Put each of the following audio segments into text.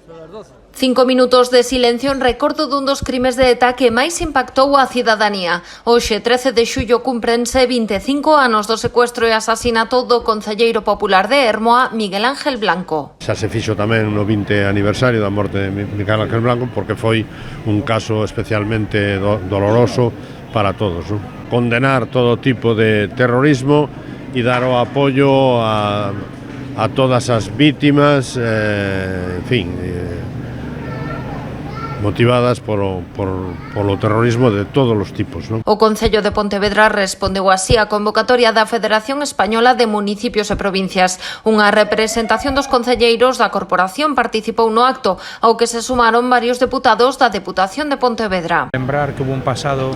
5 minutos de silencio en recordo dun dos crimes de ETA que máis impactou a cidadanía. Hoxe, 13 de xullo, cúmprense 25 anos do secuestro e asasinato do concelleiro popular de Hermoa, Miguel Ángel Blanco. Xa se fixo tamén no 20 aniversario da morte de Miguel Ángel Blanco porque foi un caso especialmente doloroso para todos, ¿no? Condenar todo tipo de terrorismo e dar o apoio a todas as vítimas, en fin, motivadas polo terrorismo de todos os tipos, ¿no? O Concello de Pontevedra respondeu así á convocatoria da Federación Española de Municipios e Provincias. Unha representación dos concelleiros da corporación participou no acto, ao que se sumaron varios deputados da Deputación de Pontevedra. Lembrar que hubo un pasado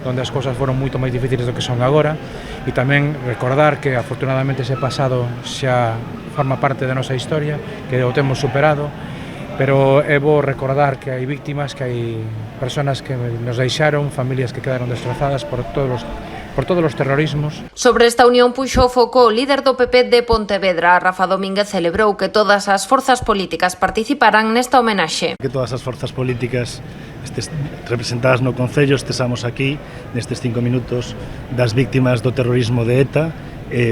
onde as cousas foron moito máis difíciles do que son agora e tamén recordar que afortunadamente ese pasado xa forma parte da nosa historia, que o temos superado. Pero é bo recordar que hai víctimas, que hai persoas que nos deixaron, familias que quedaron destrozadas por todos os terrorismos. Sobre esta unión puxo o foco o líder do PP de Pontevedra, Rafa Domínguez, celebrou que todas as forzas políticas participaran nesta homenaxe. Que todas as forzas políticas representadas no Concello estesamos aquí nestes 5 minutos das víctimas do terrorismo de ETA.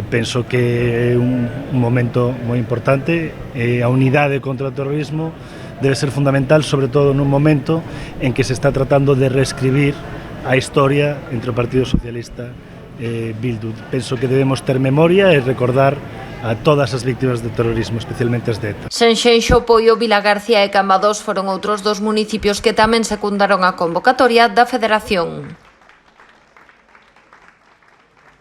Penso que é un momento moi importante. A unidade contra o terrorismo debe ser fundamental, sobre todo nun momento en que se está tratando de reescribir a historia entre o Partido Socialista e Bildu. Penso que debemos ter memoria e recordar a todas as víctimas do terrorismo, especialmente as de ETA. Senxenxo, Poio, Vilagarcía e Cambados foron outros dos municipios que tamén secundaron a convocatoria da Federación.